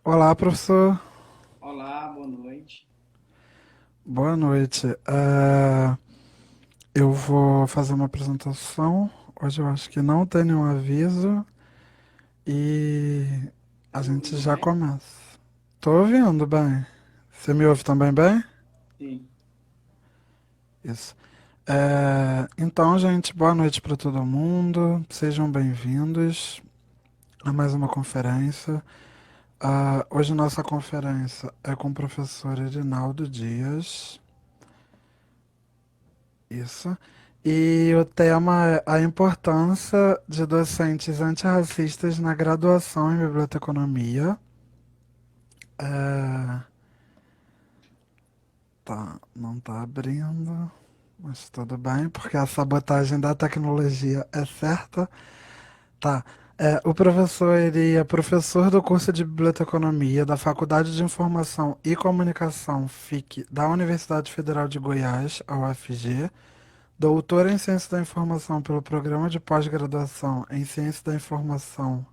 Olá, professor. Olá, boa noite. Boa noite. Eu vou fazer uma apresentação. Hoje eu acho que não tem nenhum aviso e Tá a me gente ouvindo já bem? começa. Tô ouvindo bem. Você me ouve também bem? Sim. Isso. Então, gente, boa noite para todo mundo. Sejam bem-vindos a mais uma conferência. Hoje nossa conferência é com o professor Irinaldo Dias. Isso. E o tema é a importância de docentes antirracistas na graduação em biblioteconomia. É, tá, não tá abrindo, mas tudo bem, porque a sabotagem da tecnologia é certa. Tá. O professor, ele é professor do curso de Biblioteconomia da Faculdade de Informação e Comunicação, FIC, da Universidade Federal de Goiás, a UFG. Doutor em Ciência da Informação pelo Programa de Pós-Graduação em Ciência da Informação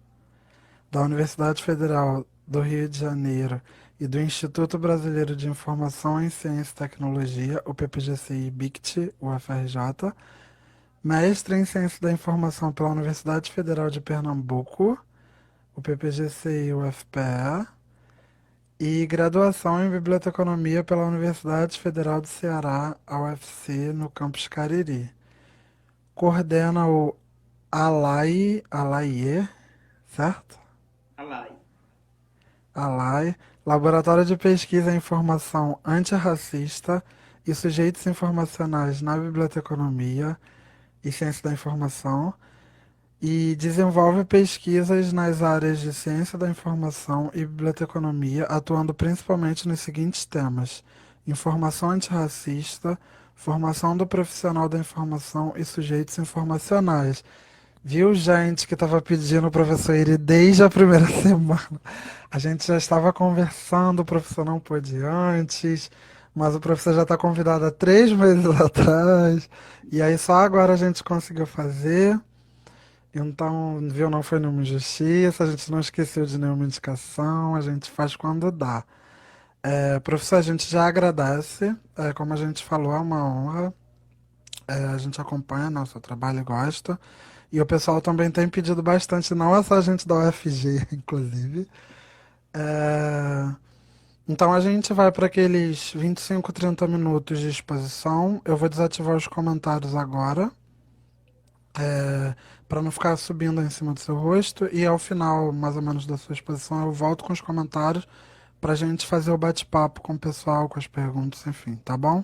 da Universidade Federal do Rio de Janeiro e do Instituto Brasileiro de Informação em Ciência e Tecnologia, o PPGCI-BICT, UFRJ. Mestre em Ciência da Informação pela Universidade Federal de Pernambuco, o PPGCI-UFPE. E graduação em Biblioteconomia pela Universidade Federal do Ceará, a UFC, no campus Cariri. Coordena o ALAIE, certo? Alai. ALAI, Laboratório de Pesquisa em Informação Antirracista e Sujeitos Informacionais na Biblioteconomia e Ciência da Informação, e desenvolve pesquisas nas áreas de Ciência da Informação e Biblioteconomia, atuando principalmente nos seguintes temas: informação antirracista, formação do profissional da informação e sujeitos informacionais. Viu, gente, que estava pedindo o professor ir desde a primeira semana. A gente já estava conversando, o professor não pôde antes, mas o professor já está convidado há 3 meses atrás. E aí só agora a gente conseguiu fazer. Então, viu, não foi nenhuma injustiça, a gente não esqueceu de nenhuma indicação, a gente faz quando dá. Professor, a gente já agradece, como a gente falou, é uma honra. A gente acompanha, né, o seu trabalho e gosta. E o pessoal também tem pedido bastante, não é só a gente da UFG, inclusive. É, Então a gente vai para aqueles 25, 30 minutos de exposição. Eu vou desativar os comentários agora, para não ficar subindo em cima do seu rosto. E ao final, mais ou menos, da sua exposição, eu volto com os comentários para a gente fazer o bate-papo com o pessoal, com as perguntas, enfim, tá bom?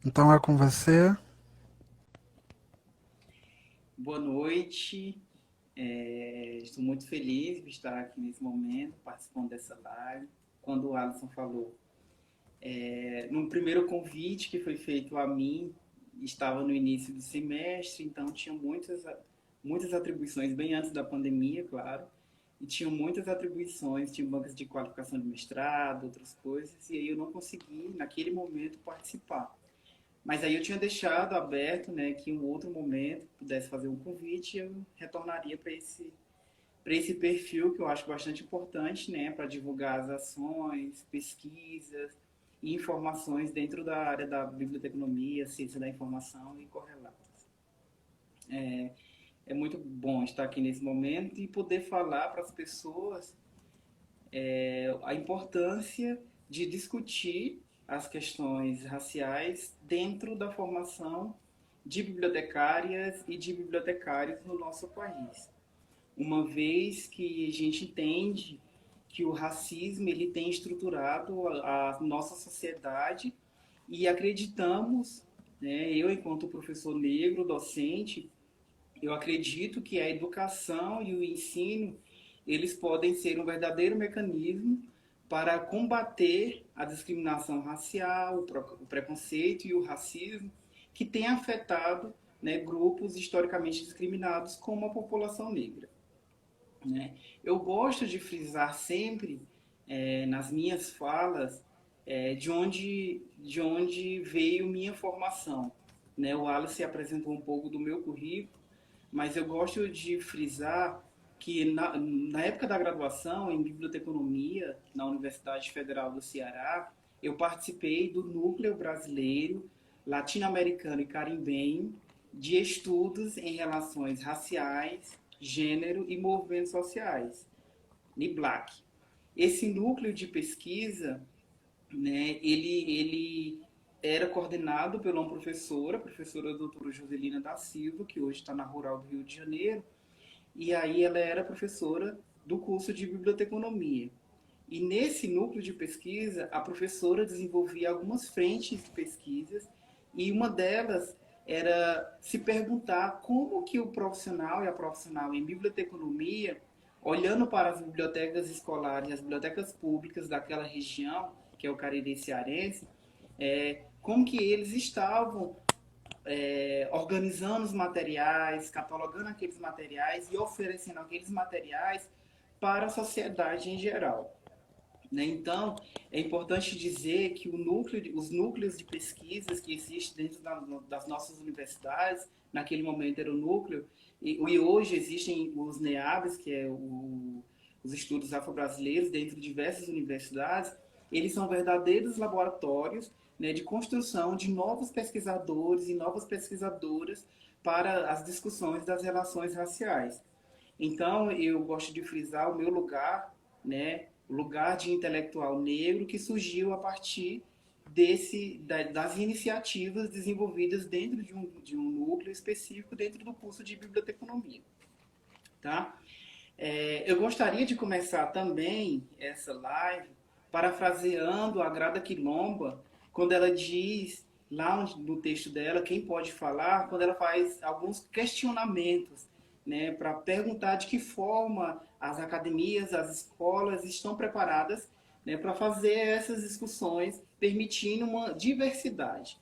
Então é com você. Boa noite. Estou muito feliz de estar aqui nesse momento, participando dessa live. Quando o Alisson falou, no primeiro convite que foi feito a mim, estava no início do semestre, então tinha muitas atribuições, bem antes da pandemia, claro, e tinham muitas atribuições, tinha bancas de qualificação de mestrado, outras coisas, e aí eu não consegui, naquele momento, participar. Mas aí eu tinha deixado aberto, né, que em um outro momento pudesse fazer um convite e eu retornaria para esse perfil que eu acho bastante importante, né, para divulgar as ações, pesquisas e informações dentro da área da biblioteconomia, ciência da informação e correlatos. É muito bom estar aqui nesse momento e poder falar para as pessoas a importância de discutir as questões raciais dentro da formação de bibliotecárias e de bibliotecários no nosso país. Uma vez que a gente entende que o racismo ele tem estruturado a nossa sociedade e acreditamos, né, eu enquanto professor negro, docente, eu acredito que a educação e o ensino eles podem ser um verdadeiro mecanismo para combater a discriminação racial, o preconceito e o racismo que tem afetado, né, grupos historicamente discriminados como a população negra. Né? Eu gosto de frisar sempre nas minhas falas de onde veio minha formação. Né? O Alice apresentou um pouco do meu currículo, mas eu gosto de frisar que na época da graduação em biblioteconomia na Universidade Federal do Ceará, eu participei do núcleo brasileiro, latino-americano e carimbenho de estudos em relações raciais, gênero e movimentos sociais, NIBLAC. Esse núcleo de pesquisa, né, ele era coordenado por uma professora, a professora doutora Joselina da Silva, que hoje está na Rural do Rio de Janeiro, e aí ela era professora do curso de biblioteconomia. E nesse núcleo de pesquisa, a professora desenvolvia algumas frentes de pesquisas, e uma delas era se perguntar como que o profissional e a profissional em biblioteconomia, olhando para as bibliotecas escolares, as bibliotecas públicas daquela região, que é o Cariri cearense, como que eles estavam organizando os materiais, catalogando aqueles materiais e oferecendo aqueles materiais para a sociedade em geral. Né? Então, é importante dizer que os núcleos de pesquisas que existem dentro das nossas universidades, naquele momento era o núcleo, e hoje existem os NEABs, que é os estudos afro-brasileiros, dentro de diversas universidades, eles são verdadeiros laboratórios, né, de construção de novos pesquisadores e novas pesquisadoras para as discussões das relações raciais. Então, eu gosto de frisar o meu lugar, né, o lugar de intelectual negro que surgiu a partir das iniciativas desenvolvidas dentro de um núcleo específico dentro do curso de biblioteconomia. Tá? Eu gostaria de começar também essa live parafraseando a Grada Quilomba, quando ela diz, lá no texto dela, quem pode falar, quando ela faz alguns questionamentos, né, para perguntar de que forma as academias, as escolas estão preparadas, né, para fazer essas discussões, permitindo uma diversidade.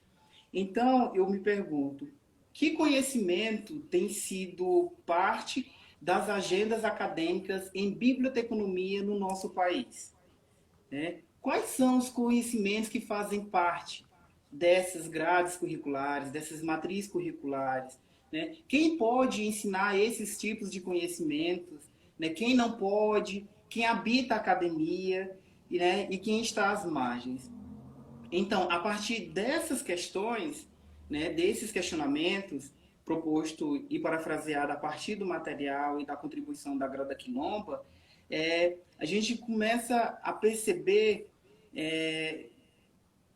Então, eu me pergunto, que conhecimento tem sido parte das agendas acadêmicas em biblioteconomia no nosso país? Né? Quais são os conhecimentos que fazem parte dessas grades curriculares, dessas matrizes curriculares? Né? Quem pode ensinar esses tipos de conhecimentos? Né? Quem não pode? Quem habita a academia? Né? E quem está às margens? Então, a partir dessas questões, né, desses questionamentos, proposto e parafraseado a partir do material e da contribuição da Grada Quilomba, a gente começa a perceber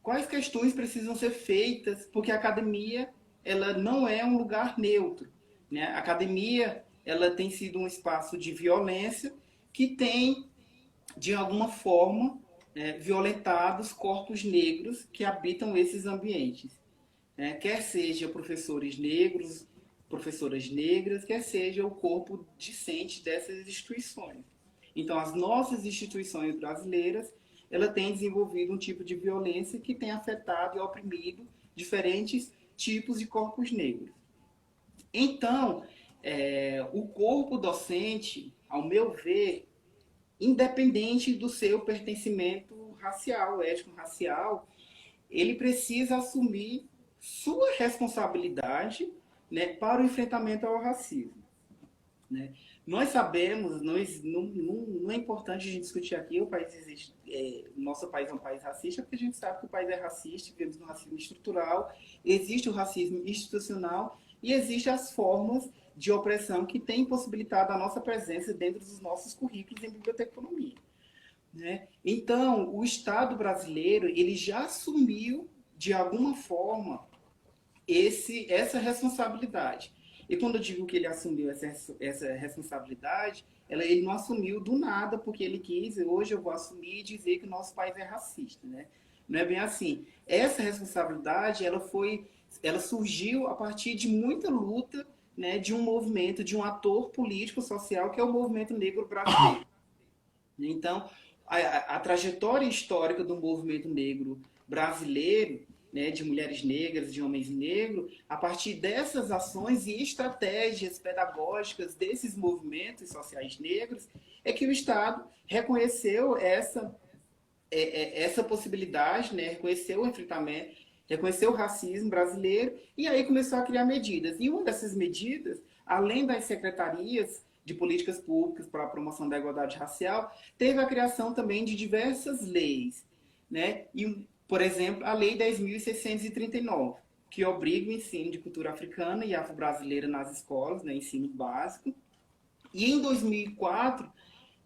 quais questões precisam ser feitas, porque a academia ela não é um lugar neutro. Né? A academia ela tem sido um espaço de violência que tem, de alguma forma, violentado os corpos negros que habitam esses ambientes. Né? Quer seja professores negros, professoras negras, quer seja o corpo discente dessas instituições. Então, as nossas instituições brasileiras, ela tem desenvolvido um tipo de violência que tem afetado e oprimido diferentes tipos de corpos negros. Então, o corpo docente, ao meu ver, independente do seu pertencimento racial, étnico-racial, ele precisa assumir sua responsabilidade, né, para o enfrentamento ao racismo. Né? Nós sabemos, não é importante a gente discutir aqui, o país existe, o nosso país é um país racista, porque a gente sabe que o país é racista, vivemos no racismo estrutural, existe o racismo institucional e existem as formas de opressão que têm possibilitado a nossa presença dentro dos nossos currículos em biblioteconomia. Né? Então, o Estado brasileiro ele já assumiu, de alguma forma, essa responsabilidade. E quando eu digo que ele assumiu essa responsabilidade, ele não assumiu do nada porque ele quis, hoje eu vou assumir e dizer que o nosso país é racista. Né? Não é bem assim. Essa responsabilidade ela surgiu a partir de muita luta, né, de um movimento, de um ator político social que é o movimento negro brasileiro. Então, a trajetória histórica do movimento negro brasileiro, né, de mulheres negras, de homens negros, a partir dessas ações e estratégias pedagógicas desses movimentos sociais negros, é que o Estado reconheceu essa possibilidade, né, reconheceu o enfrentamento, reconheceu o racismo brasileiro e aí começou a criar medidas. E uma dessas medidas, além das secretarias de políticas públicas para a promoção da igualdade racial, teve a criação também de diversas leis, né? E, por exemplo, a Lei 10.639, que obriga o ensino de cultura africana e afro-brasileira nas escolas, né, ensino básico. E em 2004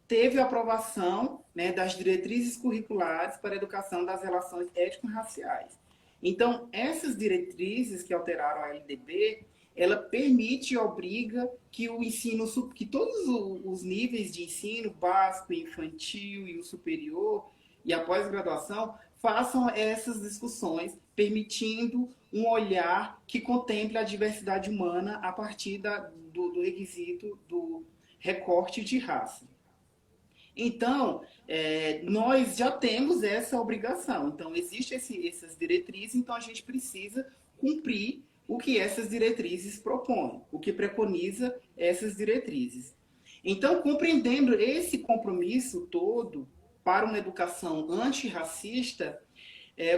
teve a aprovação, né, das diretrizes curriculares para a educação das relações étnico-raciais. Então, essas diretrizes que alteraram a LDB, ela permite e obriga que o ensino, que todos os níveis de ensino, básico, infantil e o superior, e a pós-graduação, façam essas discussões, permitindo um olhar que contemple a diversidade humana a partir do requisito do recorte de raça. Então, nós já temos essa obrigação. Então, existem essas diretrizes, então a gente precisa cumprir o que essas diretrizes propõem, o que preconiza essas diretrizes. Então, compreendendo esse compromisso todo para uma educação antirracista,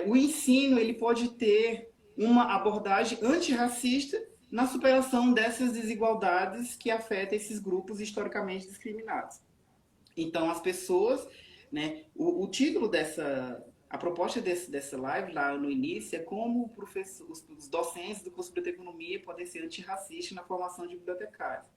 o ensino ele pode ter uma abordagem antirracista na superação dessas desigualdades que afetam esses grupos historicamente discriminados. Então, as pessoas, né, o título a proposta dessa live lá no início é como os docentes do curso de biblioteconomia podem ser antirracistas na formação de bibliotecários.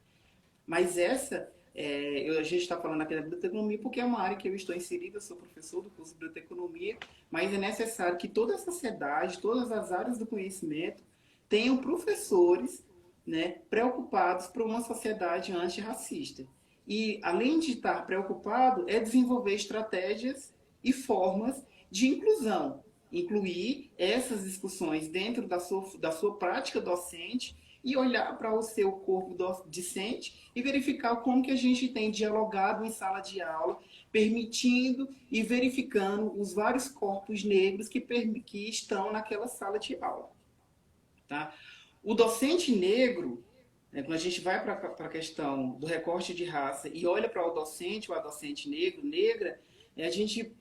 Mas a gente está falando aqui da biblioteconomia porque é uma área que eu estou inserida, eu sou professor do curso de biblioteconomia, mas é necessário que toda a sociedade, todas as áreas do conhecimento tenham professores, né, preocupados por uma sociedade antirracista. E, além de estar preocupado, é desenvolver estratégias e formas de inclusão. Incluir essas discussões dentro da sua prática docente e olhar para o seu corpo docente e verificar como que a gente tem dialogado em sala de aula, permitindo e verificando os vários corpos negros que estão naquela sala de aula. Tá? O docente negro, quando a gente vai para a questão do recorte de raça e olha para o docente ou a docente negro, negra, a gente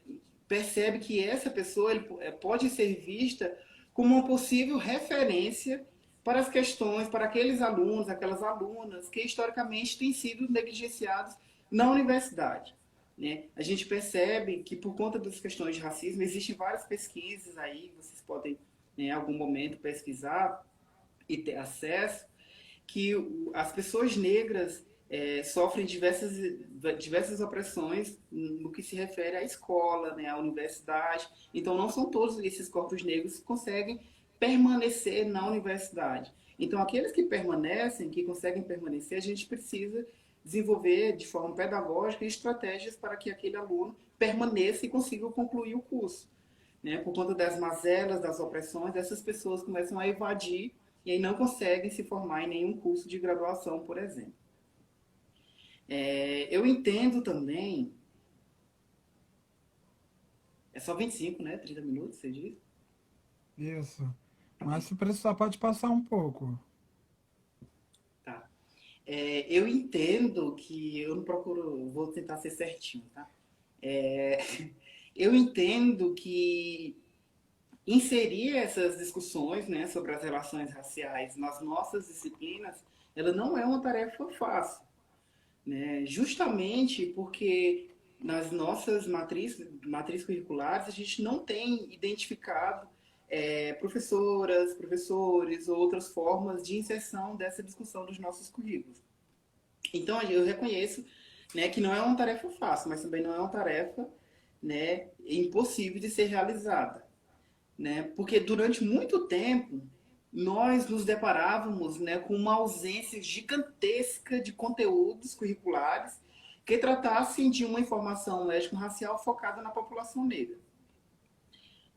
percebe que essa pessoa pode ser vista como uma possível referência para as questões, para aqueles alunos, aquelas alunas que historicamente têm sido negligenciados na universidade. Né? A gente percebe que por conta das questões de racismo, existem várias pesquisas aí, vocês podem em algum momento pesquisar e ter acesso, que as pessoas negras sofrem diversas opressões no que se refere à escola, né, à universidade. Então, não são todos esses corpos negros que conseguem permanecer na universidade. Então, aqueles que permanecem, que conseguem permanecer, a gente precisa desenvolver de forma pedagógica estratégias para que aquele aluno permaneça e consiga concluir o curso. Né? Por conta das mazelas, das opressões, essas pessoas começam a evadir e aí não conseguem se formar em nenhum curso de graduação, por exemplo. Eu entendo também... É só 25, né? 30 minutos, você diz? Isso. Mas se precisar, pode passar um pouco. Tá. Eu entendo que... Eu não procuro... Vou tentar ser certinho, tá? Eu entendo que inserir essas discussões, né, sobre as relações raciais nas nossas disciplinas, ela não é uma tarefa fácil, né? Justamente porque nas nossas matrizes curriculares a gente não tem identificado professoras, professores ou outras formas de inserção dessa discussão dos nossos currículos. Então eu reconheço, né, que não é uma tarefa fácil, mas também não é uma tarefa, né, impossível de ser realizada. Né? Porque durante muito tempo nós nos deparávamos, né, com uma ausência gigantesca de conteúdos curriculares que tratassem de uma informação étnico-racial focada na população negra.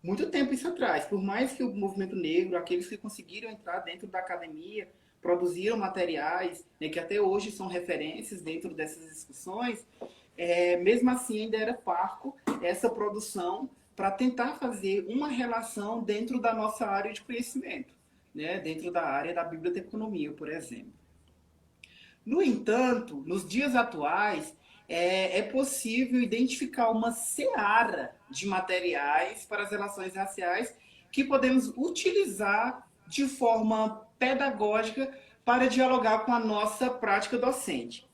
Muito tempo isso atrás, por mais que o movimento negro, aqueles que conseguiram entrar dentro da academia, produziram materiais, né, que até hoje são referências dentro dessas discussões, mesmo assim ainda era parco essa produção para tentar fazer uma relação dentro da nossa área de conhecimento, né? Dentro da área da biblioteconomia, por exemplo. No entanto, nos dias atuais, é possível identificar uma seara de materiais para as relações raciais que podemos utilizar de forma pedagógica para dialogar com a nossa prática docente.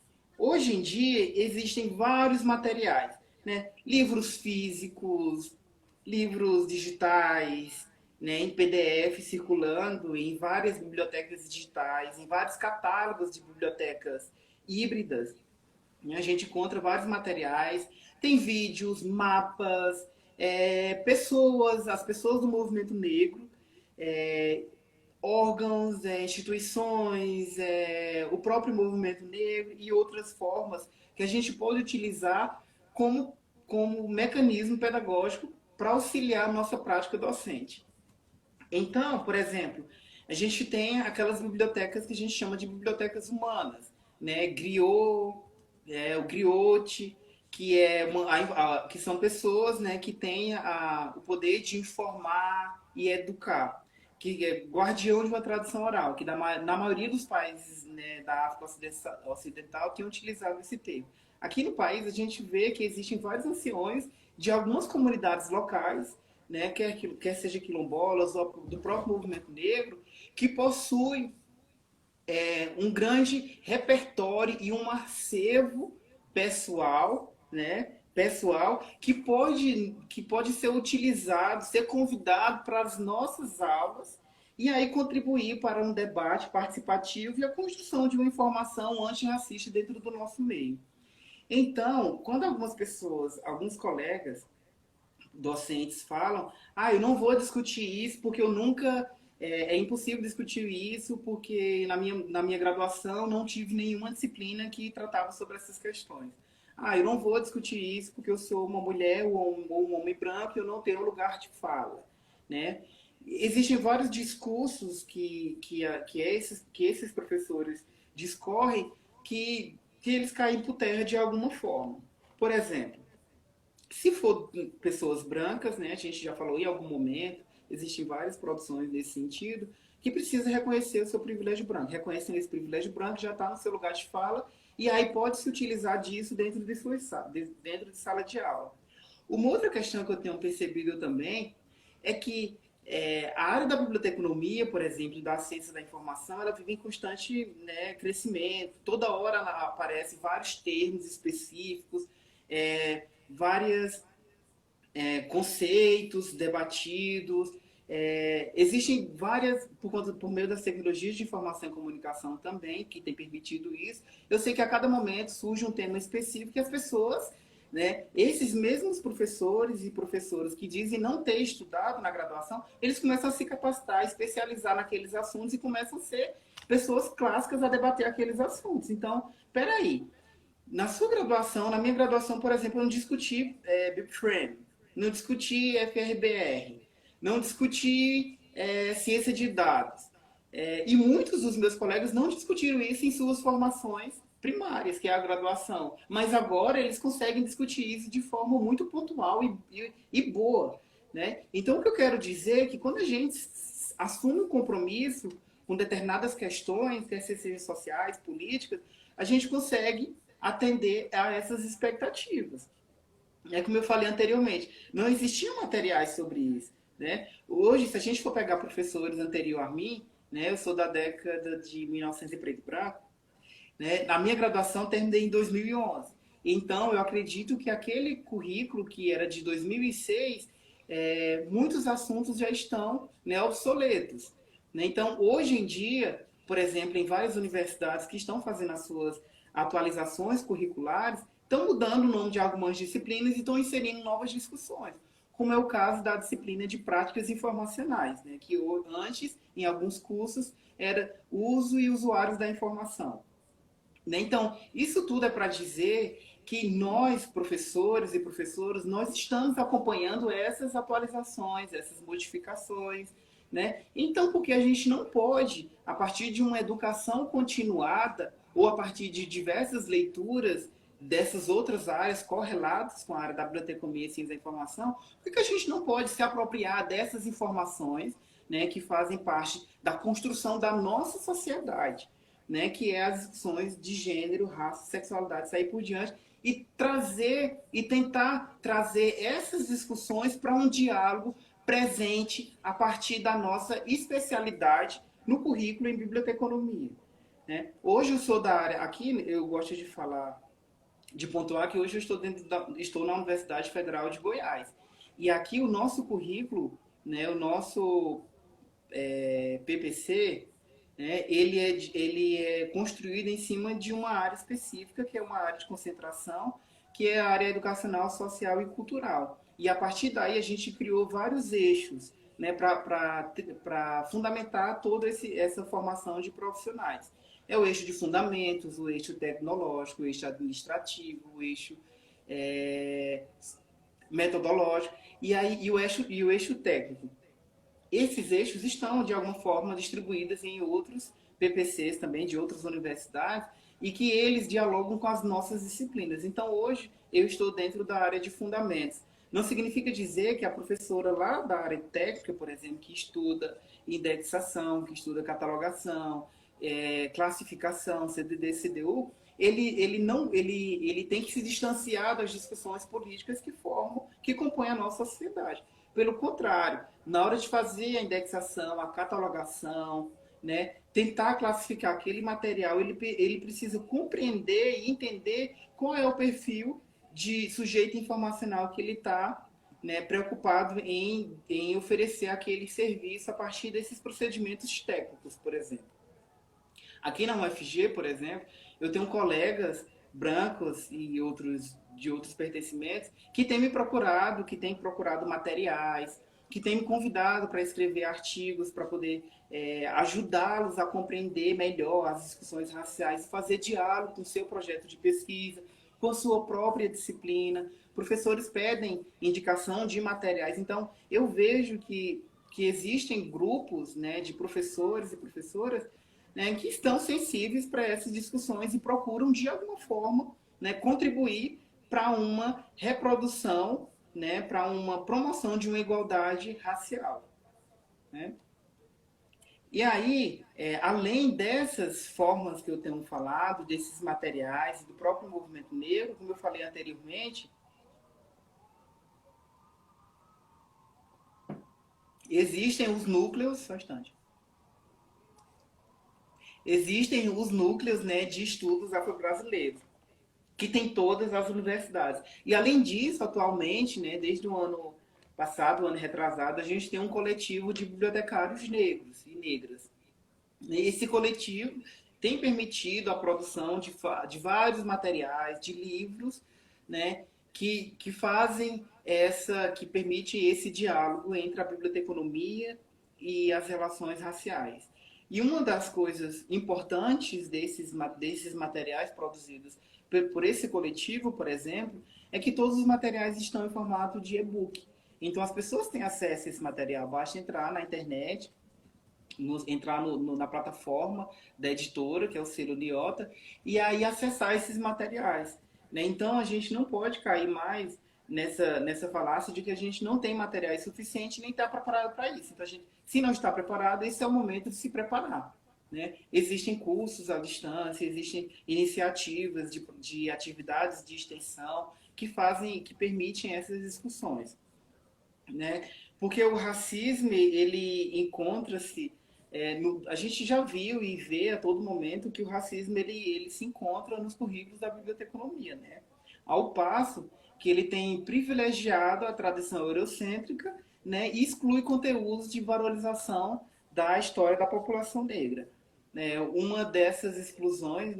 Hoje em dia existem vários materiais, né? Livros físicos, livros digitais, né, em PDF circulando em várias bibliotecas digitais, em vários catálogos de bibliotecas híbridas, né? A gente encontra vários materiais, tem vídeos, mapas, pessoas, as pessoas do movimento negro, é, órgãos, instituições, o próprio movimento negro e outras formas que a gente pode utilizar como mecanismo pedagógico para auxiliar a nossa prática docente. Então, por exemplo, a gente tem aquelas bibliotecas que a gente chama de bibliotecas humanas, né? Griot, o Griot, que são pessoas, né, que têm o poder de informar e educar, que é guardião de uma tradição oral, que na maioria dos países, né, da África Ocidental tem utilizado esse termo. Aqui no país a gente vê que existem vários anciões de algumas comunidades locais, né, quer seja quilombolas ou do próprio movimento negro, que possuem um grande repertório e um acervo pessoal, né, pessoal que pode ser utilizado, ser convidado para as nossas aulas e aí contribuir para um debate participativo e a construção de uma informação antirracista dentro do nosso meio. Então, quando algumas pessoas, alguns colegas docentes falam, eu não vou discutir isso porque eu nunca, é impossível discutir isso porque na minha graduação não tive nenhuma disciplina que tratava sobre essas questões. Eu não vou discutir isso porque eu sou uma mulher ou um homem branco e eu não tenho lugar de fala, né? Existem vários discursos que esses professores discorrem que eles caem por terra de alguma forma. Por exemplo, se for pessoas brancas, né, a gente já falou em algum momento, existem várias produções nesse sentido, que precisa reconhecer o seu privilégio branco. Reconhecendo esse privilégio branco, já está no seu lugar de fala, e aí pode-se utilizar disso dentro de sala de aula. Uma outra questão que eu tenho percebido também é que a área da biblioteconomia, por exemplo, da ciência da informação, ela vive em constante, né, crescimento. Toda hora aparecem vários termos específicos, vários conceitos debatidos. Existem várias, por meio das tecnologias de informação e comunicação também, que tem permitido isso. Eu sei que a cada momento surge um tema específico e as pessoas, né, esses mesmos professores e professoras que dizem não ter estudado na graduação, eles começam a se capacitar, a especializar naqueles assuntos e começam a ser pessoas clássicas a debater aqueles assuntos. Então, peraí, na sua graduação, na minha graduação, por exemplo, eu não discuti BIPFRAME, não discuti FRBR, não discuti ciência de dados. E muitos dos meus colegas não discutiram isso em suas formações primárias, que é a graduação. Mas agora eles conseguem discutir isso de forma muito pontual e boa. Né? Então, o que eu quero dizer é que quando a gente assume um compromisso com determinadas questões, quer sejam sociais, políticas, a gente consegue atender a essas expectativas. Como eu falei anteriormente, não existiam materiais sobre isso. Né? Hoje, se a gente for pegar professores anterior a mim, né, eu sou da década de 1900 e preto e branco, né, na minha graduação terminei em 2011. Então, eu acredito que aquele currículo que era de 2006, muitos assuntos já estão, né, obsoletos. Né? Então, hoje em dia, por exemplo, em várias universidades que estão fazendo as suas atualizações curriculares, estão mudando o nome de algumas disciplinas e estão inserindo novas discussões, como é o caso da disciplina de práticas informacionais, né, que antes, em alguns cursos, era uso e usuários da informação. Né? Então, isso tudo é para dizer que nós, professores e professoras, nós estamos acompanhando essas atualizações, essas modificações. Né? Então, porque a gente não pode, a partir de uma educação continuada ou a partir de diversas leituras dessas outras áreas correlatas com a área da biblioteconomia e ciência da informação, porque a gente não pode se apropriar dessas informações, né, que fazem parte da construção da nossa sociedade, né, que é as discussões de gênero, raça, sexualidade, sair por diante, e tentar trazer essas discussões para um diálogo presente a partir da nossa especialidade no currículo em biblioteconomia. né? Hoje eu sou da área, aqui eu gosto de falar, de pontuar que hoje eu estou na Universidade Federal de Goiás. E aqui o nosso currículo, né, o nosso PPC, né, ele é construído em cima de uma área específica, que é uma área de concentração, que é a área educacional, social e cultural. E a partir daí a gente criou vários eixos, né, para fundamentar toda essa formação de profissionais. É o eixo de fundamentos, o eixo tecnológico, o eixo administrativo, o eixo é, metodológico e o eixo técnico. Esses eixos estão, de alguma forma, distribuídos em outros PPCs também, de outras universidades, e que eles dialogam com as nossas disciplinas. Então, hoje, eu estou dentro da área de fundamentos. Não significa dizer que a professora lá da área técnica, por exemplo, que estuda indexação, que estuda catalogação, classificação, CDD, CDU, ele tem que se distanciar das discussões políticas que compõem a nossa sociedade. Pelo contrário, na hora de fazer a indexação, a catalogação, né, tentar classificar aquele material, ele precisa compreender e entender qual é o perfil de sujeito informacional que ele está, né, preocupado em oferecer aquele serviço a partir desses procedimentos técnicos, por exemplo. Aqui na UFG, por exemplo, eu tenho colegas brancos e outros de outros pertencimentos que têm me procurado, que têm procurado materiais, que têm me convidado para escrever artigos para poder ajudá-los a compreender melhor as discussões raciais e fazer diálogo com o seu projeto de pesquisa, com a sua própria disciplina. Professores pedem indicação de materiais. Então, eu vejo que existem grupos, né, de professores e professoras, né, que estão sensíveis para essas discussões e procuram, de alguma forma, né, contribuir para uma reprodução, né, para uma promoção de uma igualdade racial. Né? E aí, além dessas formas que eu tenho falado, desses materiais, do próprio movimento negro, como eu falei anteriormente, existem os núcleos, só um instante, existem os núcleos, né, de estudos afro-brasileiros, que tem todas as universidades. E além disso, atualmente, né, desde o ano passado, o ano retrasado, a gente tem um coletivo de bibliotecários negros e negras. Esse coletivo tem permitido a produção de vários materiais, de livros, né, que fazem que permite esse diálogo entre a biblioteconomia e as relações raciais. E uma das coisas importantes desses materiais produzidos por esse coletivo, por exemplo, é que todos os materiais estão em formato de e-book. Então as pessoas têm acesso a esse material, basta entrar na internet, entrar na plataforma da editora, que é o selo Niota, e aí acessar esses materiais. Né? Então a gente não pode cair mais nessa falácia de que a gente não tem materiais suficientes nem está preparado para isso. Então, se não está preparado, esse é o momento de se preparar. Né? Existem cursos à distância, existem iniciativas de atividades de extensão que permitem essas discussões. Né? Porque o racismo, ele encontra-se, a gente já viu e vê a todo momento que o racismo ele se encontra nos currículos da biblioteconomia, né? Ao passo que ele tem privilegiado a tradição eurocêntrica, né, e exclui conteúdos de valorização da história da população negra. Né? Uma dessas exclusões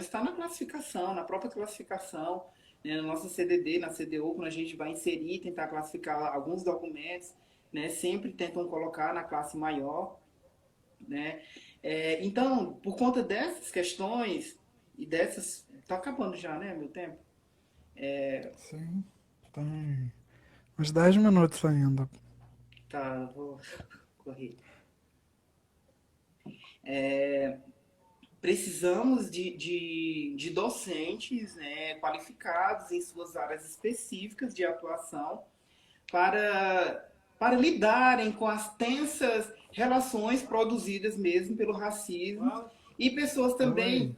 está na classificação, na própria classificação, né, na nossa CDD, na CDU, quando a gente vai inserir, tentar classificar alguns documentos, né, sempre tentam colocar na classe maior. Né? Então, por conta dessas questões e dessas... Está acabando já, né, meu tempo? Sim, tem uns 10 minutos ainda. Tá, vou correr. Precisamos de docentes, né, qualificados em suas áreas específicas de atuação para lidarem com as tensas relações produzidas mesmo pelo racismo e pessoas Oi, também.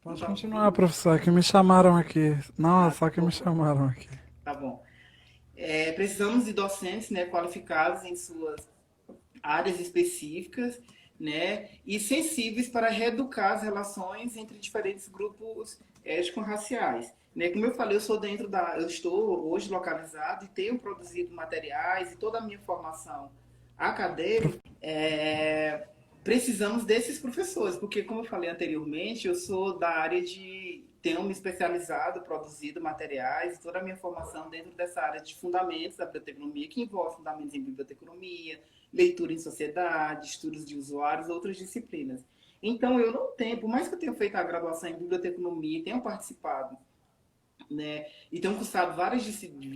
Não pode está continuar, ouvindo? professor, que me chamaram aqui. Não, Ah, só que me chamaram aqui. tá bom. Precisamos de docentes, né, qualificados em suas áreas específicas, né, e sensíveis para reeducar as relações entre diferentes grupos étnico-raciais. Né? Como eu falei, eu estou hoje localizado e tenho produzido materiais e toda a minha formação acadêmica. Precisamos desses professores, porque como eu falei anteriormente, eu sou da área de tenho me especializado, produzido materiais, toda a minha formação dentro dessa área de fundamentos da biblioteconomia, que envolve fundamentos em biblioteconomia, leitura em sociedade, estudos de usuários, outras disciplinas. Então, eu não tenho, por mais que eu tenha feito a graduação em biblioteconomia e tenha participado, né, e tenho cursado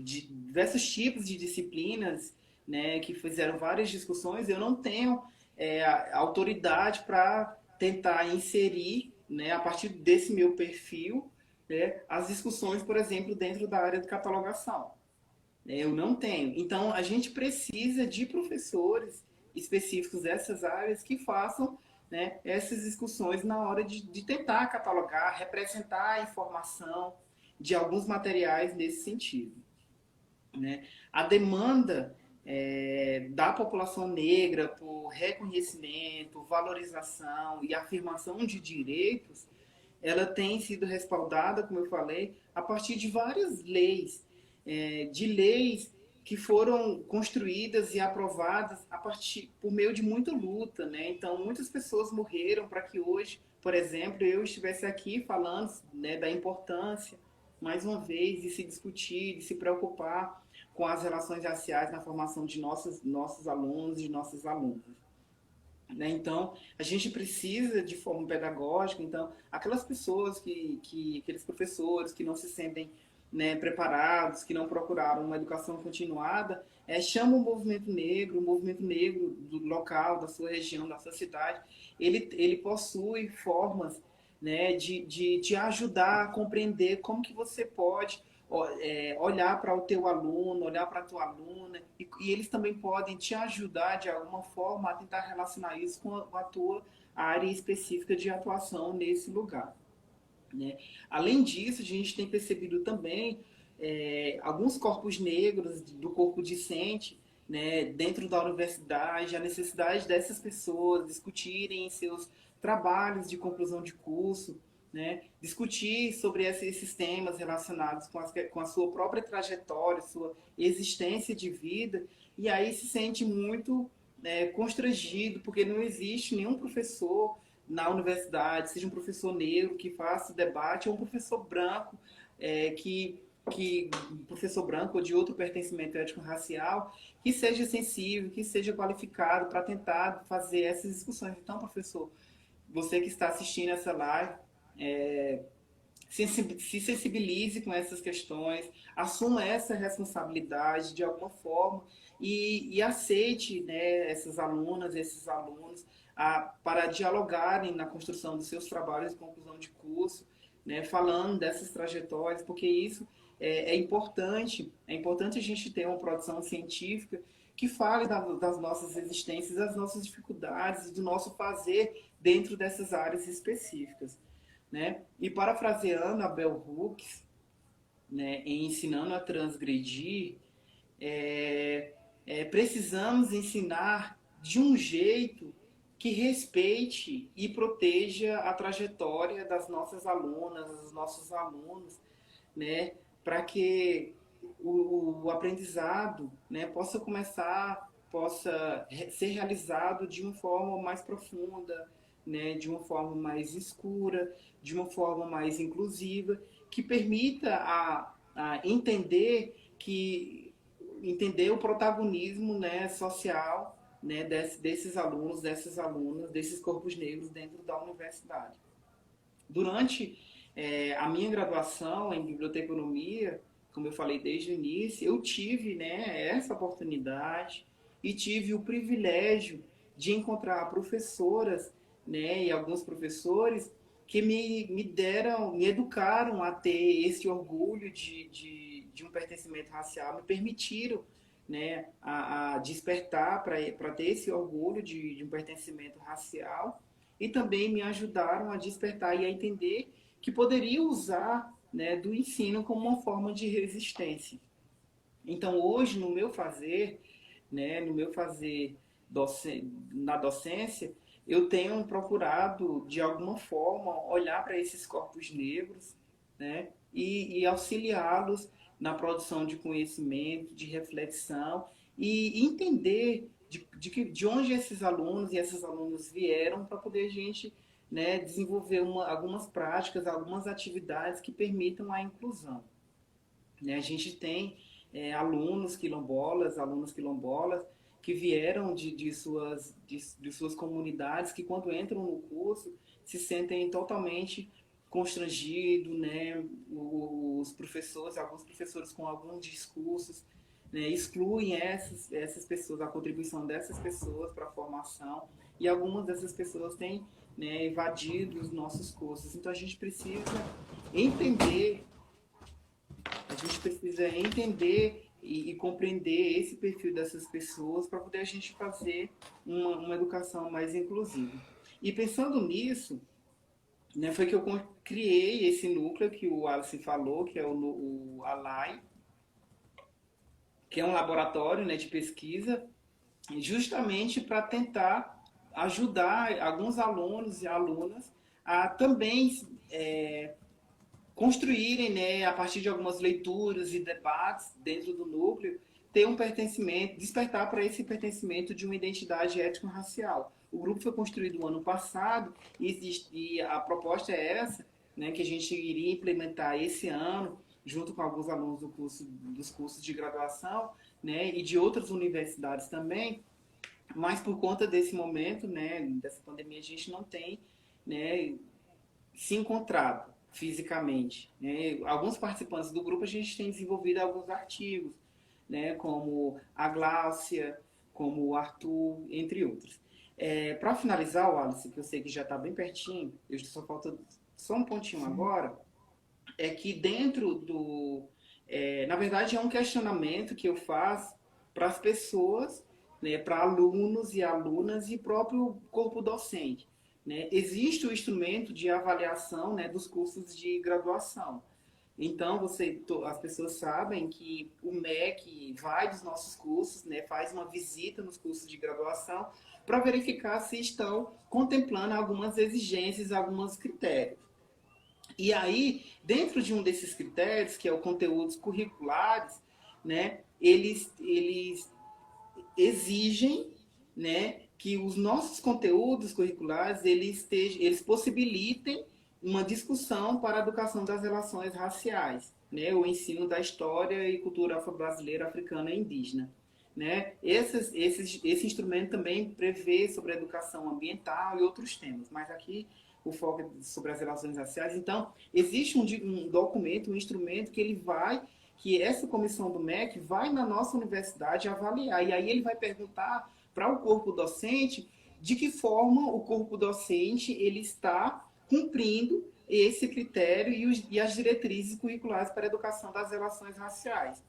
diversos tipos de disciplinas, né, que fizeram várias discussões, eu não tenho a autoridade para tentar inserir, né, a partir desse meu perfil, né, as discussões, por exemplo, dentro da área de catalogação. Eu não tenho. Então, a gente precisa de professores específicos dessas áreas que façam, né, essas discussões na hora de tentar catalogar, representar a informação de alguns materiais nesse sentido. Né? A demanda da população negra por reconhecimento, valorização e afirmação de direitos, ela tem sido respaldada, como eu falei, a partir de várias leis, de leis que foram construídas e aprovadas a partir por meio de muita luta, né? Então, muitas pessoas morreram para que hoje, por exemplo, eu estivesse aqui falando, né, da importância, mais uma vez, de se discutir, de se preocupar com as relações raciais na formação de nossos alunos e nossas alunas. Né? Então, a gente precisa de forma pedagógica, então, aquelas pessoas aqueles professores que não se sentem, né, preparados, que não procuraram uma educação continuada, chamam o movimento negro do local, da sua região, da sua cidade, ele possui formas, né, de te ajudar a compreender como que você pode olhar para o teu aluno, olhar para a tua aluna, e eles também podem te ajudar de alguma forma a tentar relacionar isso com a tua área específica de atuação nesse lugar. Né? Além disso, a gente tem percebido também alguns corpos negros do corpo discente, né, dentro da universidade, a necessidade dessas pessoas discutirem seus trabalhos de conclusão de curso, né, discutir sobre esses temas relacionados com a sua própria trajetória, sua existência de vida, e aí se sente muito constrangido, porque não existe nenhum professor na universidade, seja um professor negro que faça debate, ou um professor branco, um professor branco ou de outro pertencimento étnico-racial, que seja sensível, que seja qualificado para tentar fazer essas discussões. Então, professor, você que está assistindo essa live, é, se sensibilize com essas questões, assuma essa responsabilidade de alguma forma e aceite, né, essas alunas, esses alunos, para dialogarem na construção dos seus trabalhos de conclusão de curso, né, falando dessas trajetórias, porque isso é importante a gente ter uma produção científica que fale das nossas existências, das nossas dificuldades, do nosso fazer dentro dessas áreas específicas. Né? E parafraseando a Bell Hooks, né, em Ensinando a Transgredir, precisamos ensinar de um jeito que respeite e proteja a trajetória das nossas alunas, dos nossos alunos, né, para que o aprendizado, né, possa ser realizado de uma forma mais profunda, né, de uma forma mais escura, de uma forma mais inclusiva, que permita a entender o protagonismo, né, social, né, desses alunos, dessas alunas, desses corpos negros dentro da universidade. Durante a minha graduação em biblioteconomia, como eu falei desde o início, eu tive, né, essa oportunidade e tive o privilégio de encontrar professoras, né, e alguns professores que me educaram a ter esse orgulho de um pertencimento racial, me permitiram, né, a despertar para ter esse orgulho de um pertencimento racial e também me ajudaram a despertar e a entender que poderia usar, né, do ensino como uma forma de resistência. Então, hoje, no meu fazer, né, no meu fazer na docência, eu tenho procurado, de alguma forma, olhar para esses corpos negros, né, e auxiliá-los na produção de conhecimento, de reflexão e entender de onde esses alunos e essas alunas vieram para poder a gente, né, desenvolver algumas práticas, algumas atividades que permitam a inclusão. Né? A gente tem alunos quilombolas que vieram de suas comunidades, que quando entram no curso se sentem totalmente constrangidos, né? Os professores, alguns professores com alguns discursos, né, excluem essas pessoas, a contribuição dessas pessoas para a formação, e algumas dessas pessoas têm, né, evadido os nossos cursos. Então a gente precisa entender a gente precisa entender e compreender esse perfil dessas pessoas para poder a gente fazer uma educação mais inclusiva. E pensando nisso, né, foi que eu criei esse núcleo que o Alice falou, que é o ALAI, que é um laboratório, né, de pesquisa, justamente para tentar ajudar alguns alunos e alunas a também construírem, né, a partir de algumas leituras e debates dentro do núcleo, ter um pertencimento, despertar para esse pertencimento de uma identidade étnico-racial. O grupo foi construído no ano passado e a proposta é essa, né, que a gente iria implementar esse ano, junto com alguns alunos dos cursos de graduação, né, e de outras universidades também, mas por conta desse momento, né, dessa pandemia, a gente não tem, né, se encontrado fisicamente. Né? Alguns participantes do grupo a gente tem desenvolvido alguns artigos, né? Como a Gláucia, como o Arthur, entre outros. Para finalizar, Wallace, que eu sei que já está bem pertinho, eu só falta só um pontinho Sim. agora, é que dentro do... na verdade, é um questionamento que eu faço para as pessoas, né, para alunos e alunas e próprio corpo docente. Né? Existe o instrumento de avaliação, né, dos cursos de graduação. Então, as pessoas sabem que o MEC vai dos nossos cursos, né, faz uma visita nos cursos de graduação para verificar se estão contemplando algumas exigências, alguns critérios. E aí, dentro de um desses critérios, que é o conteúdos curriculares, né, eles exigem, né, que os nossos conteúdos curriculares eles possibilitem uma discussão para a educação das relações raciais, né, o ensino da história e cultura afro-brasileira, africana e indígena. Né? Esse instrumento também prevê sobre a educação ambiental e outros temas, mas aqui o foco é sobre as relações raciais. Então, existe um documento, um instrumento que essa comissão do MEC vai na nossa universidade avaliar. E aí ele vai perguntar para o corpo docente de que forma o corpo docente ele está cumprindo esse critério e as diretrizes curriculares para a educação das relações raciais.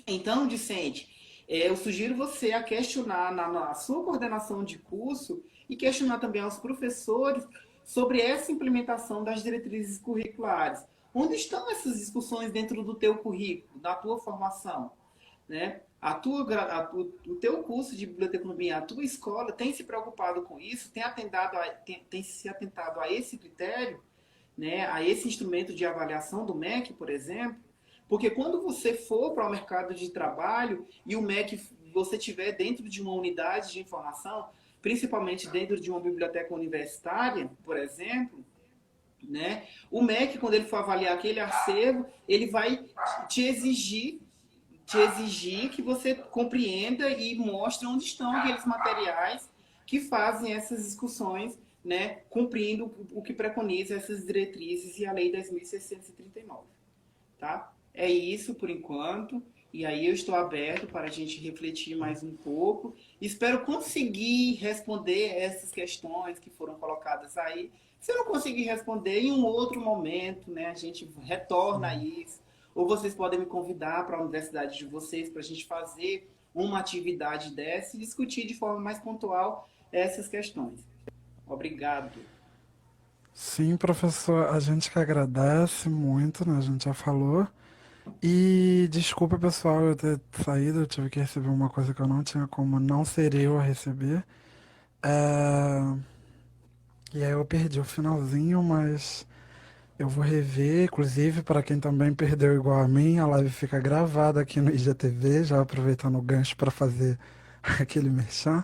Então, discente, eu sugiro você a questionar na sua coordenação de curso e questionar também aos professores sobre essa implementação das diretrizes curriculares. Onde estão essas discussões dentro do teu currículo, da tua formação? Né? O teu curso de biblioteconomia, a tua escola tem se preocupado com isso, tem se atentado a esse critério, né, a esse instrumento de avaliação do MEC, por exemplo, porque quando você for para o mercado de trabalho e o MEC você tiver dentro de uma unidade de informação, principalmente dentro de uma biblioteca universitária, por exemplo, né, o MEC, quando ele for avaliar aquele acervo, ele vai te exigir te exigir que você compreenda e mostre onde estão aqueles materiais que fazem essas discussões, né, cumprindo o que preconiza essas diretrizes e a Lei 10.639. Tá? É isso por enquanto. E aí eu estou aberto para a gente refletir mais um pouco. Espero conseguir responder essas questões que foram colocadas aí. Se eu não conseguir responder, em um outro momento, né, a gente retorna a Sim. isso. Ou vocês podem me convidar para a universidade de vocês para a gente fazer uma atividade dessa e discutir de forma mais pontual essas questões. Obrigado. Sim, professor, a gente que agradece muito, né? A gente já falou. E desculpa, pessoal, eu ter saído, eu tive que receber uma coisa que eu não tinha como não ser eu a receber. É, E aí eu perdi o finalzinho, mas eu vou rever, inclusive, para quem também perdeu igual a mim, a live fica gravada aqui no IGTV, já aproveitando o gancho para fazer aquele merchan.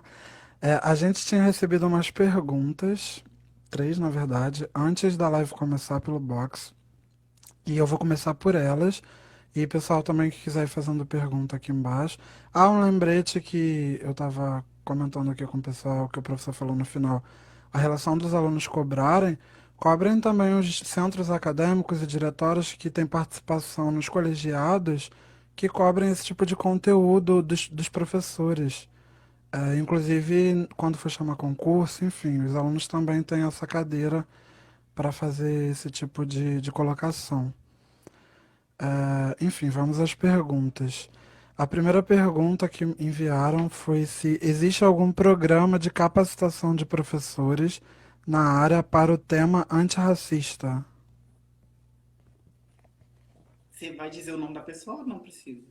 A gente tinha recebido umas perguntas, três na verdade, antes da live começar pelo box. E eu vou começar por elas. E pessoal também que quiser ir fazendo pergunta aqui embaixo. Ah, um lembrete que eu estava comentando aqui com o pessoal, que o professor falou no final. A relação dos alunos cobrem também os centros acadêmicos e diretórios que têm participação nos colegiados, que cobrem esse tipo de conteúdo dos professores. Inclusive, quando for chamar concurso, enfim, os alunos também têm essa cadeira para fazer esse tipo de colocação. Enfim, vamos às perguntas. A primeira pergunta que enviaram foi se existe algum programa de capacitação de professores na área para o tema antirracista. Você vai dizer o nome da pessoa ou não precisa?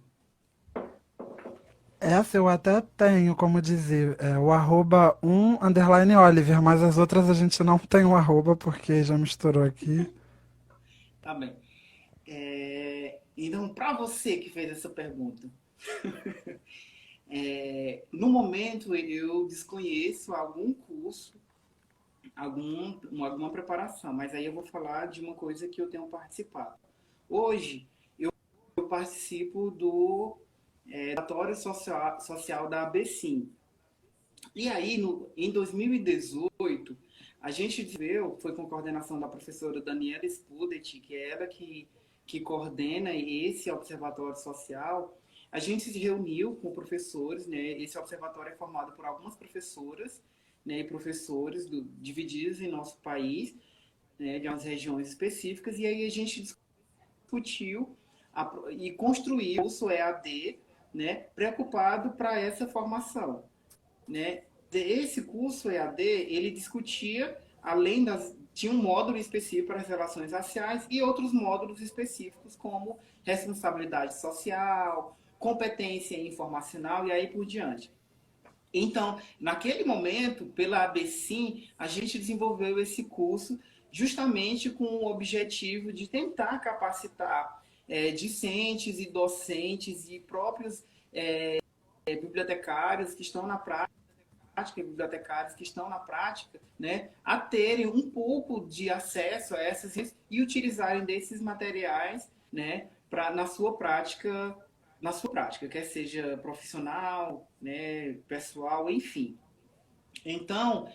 Essa eu até tenho como dizer, o arroba underline Oliver, mas as outras a gente não tem o arroba porque já misturou aqui. Tá bem. Então, para você que fez essa pergunta, no momento eu desconheço algum curso, alguma preparação, mas aí eu vou falar de uma coisa que eu tenho participado. Hoje eu participo do Laboratório Social da ABCIM. E aí, em 2018, a gente viu, foi com coordenação da professora Daniela Spudet, que é ela que coordena esse observatório social. A gente se reuniu com professores, né? Esse observatório é formado por algumas professoras, né, e professores divididos em nosso país, né, de umas regiões específicas, e aí a gente discutiu e construiu o curso EAD, né, preocupado para essa formação, né? Esse curso EAD, ele discutia, além das... Tinha um módulo específico para as relações raciais e outros módulos específicos, como responsabilidade social, competência informacional e aí por diante. Então, naquele momento, pela ABCIM, a gente desenvolveu esse curso justamente com o objetivo de tentar capacitar discentes e docentes e próprios bibliotecários que estão na prática, bibliotecários que estão na prática, né, a terem um pouco de acesso a essas e utilizarem desses materiais, né, na sua prática, quer seja profissional, né, pessoal, enfim. Então,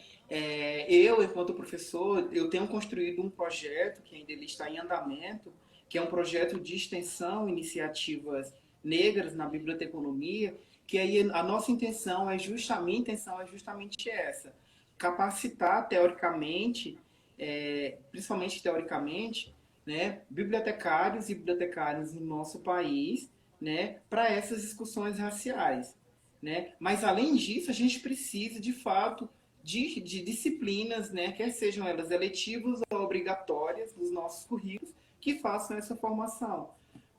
eu, enquanto professor, eu tenho construído um projeto que ainda ele está em andamento, que é um projeto de extensão, iniciativas negras na biblioteconomia, que aí a nossa intenção é minha intenção é justamente essa, capacitar teoricamente, principalmente teoricamente, né, bibliotecários e bibliotecárias no nosso país, né, para essas discussões raciais, né? Mas além disso, a gente precisa de fato de disciplinas, né, quer sejam elas eletivas ou obrigatórias dos nossos currículos, que façam essa formação,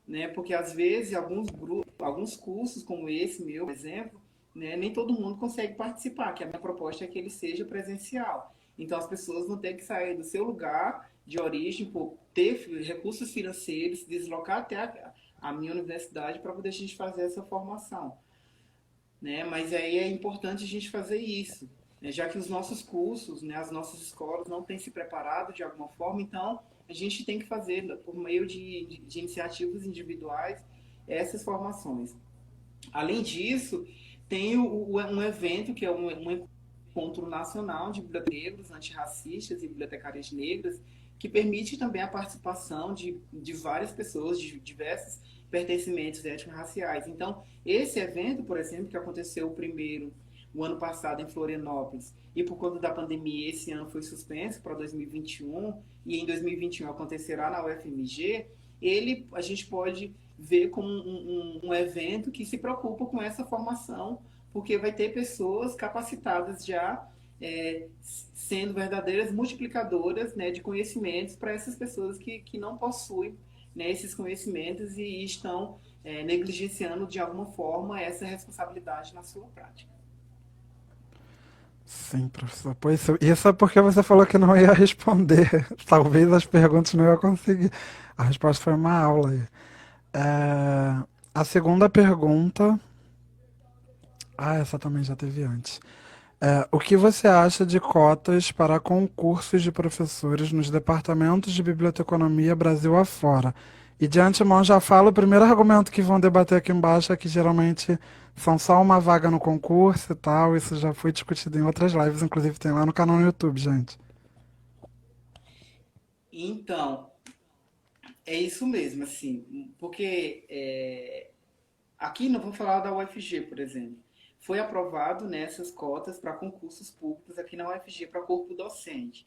né? Porque às vezes alguns cursos como esse meu, por exemplo, né, nem todo mundo consegue participar, que a minha proposta é que ele seja presencial. Então as pessoas vão ter que sair do seu lugar de origem, por ter recursos financeiros, se deslocar até a minha universidade para poder a gente fazer essa formação, né? Mas aí é importante a gente fazer isso, né? Já que os nossos cursos, né, as nossas escolas não têm se preparado de alguma forma, então a gente tem que fazer, por meio de iniciativas individuais, essas formações. Além disso, tem um evento que é um encontro nacional de bibliotecários antirracistas e bibliotecárias negras, que permite também a participação de várias pessoas de diversos pertencimentos étnico-raciais. Então, esse evento, por exemplo, que aconteceu o primeiro o ano passado em Florianópolis, e por conta da pandemia esse ano foi suspenso para 2021, e em 2021 acontecerá na UFMG, a gente pode ver como um evento que se preocupa com essa formação, porque vai ter pessoas capacitadas já, sendo verdadeiras multiplicadoras, né, de conhecimentos para essas pessoas que não possuem né, esses conhecimentos e estão negligenciando de alguma forma essa responsabilidade na sua prática. Sim, professor. Pois isso é porque você falou que não ia responder. Talvez as perguntas não ia conseguir. A resposta foi uma aula aí. É, a segunda pergunta. Ah, essa também já teve antes. O que você acha de cotas para concursos de professores nos departamentos de biblioteconomia Brasil afora? E de antemão já falo, o primeiro argumento que vão debater aqui embaixo é que geralmente são só uma vaga no concurso e tal. Isso já foi discutido em outras lives, inclusive tem lá no canal no YouTube, gente. Então, é isso mesmo, assim, porque aqui não vou falar da UFG, por exemplo. Foi aprovado nessas cotas para concursos públicos aqui na UFG para corpo docente.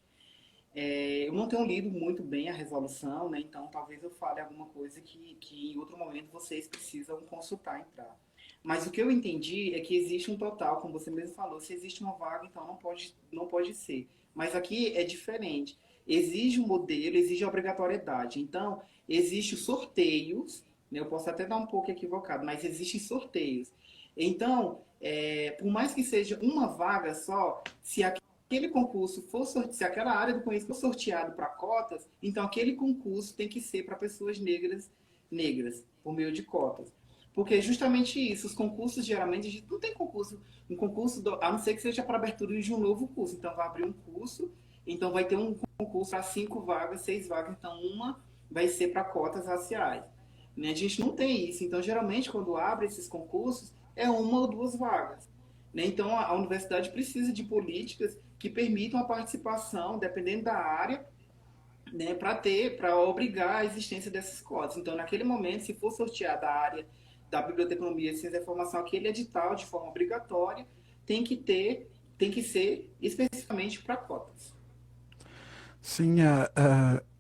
Eu não tenho lido muito bem a resolução, né? Então talvez eu fale alguma coisa que em outro momento vocês precisam consultar, entrar. Mas o que eu entendi é que existe um total, como você mesmo falou, se existe uma vaga, então não pode ser. Mas aqui é diferente. Exige um modelo, exige obrigatoriedade. Então, existem sorteios, né? Eu posso até dar um pouco equivocado, mas existem sorteios. Então, por mais que seja uma vaga só, se aquele concurso for se aquela área do conhecimento for sorteado para cotas, então aquele concurso tem que ser para pessoas negras, por meio de cotas. Porque é justamente isso, os concursos geralmente, a gente não tem concurso, a não ser que seja para abertura de um novo curso. Então vai abrir um curso, então vai ter um concurso para 5 vagas, 6 vagas, então uma vai ser para cotas raciais. Né? A gente não tem isso, então geralmente quando abre esses concursos é uma ou 2 vagas. Né? Então a universidade precisa de políticas que permitam a participação, dependendo da área, né, para obrigar a existência dessas cotas. Então, naquele momento, se for sorteada a área da biblioteconomia e ciência da informação, aquele edital de forma obrigatória tem que ser especificamente para cotas. Sim,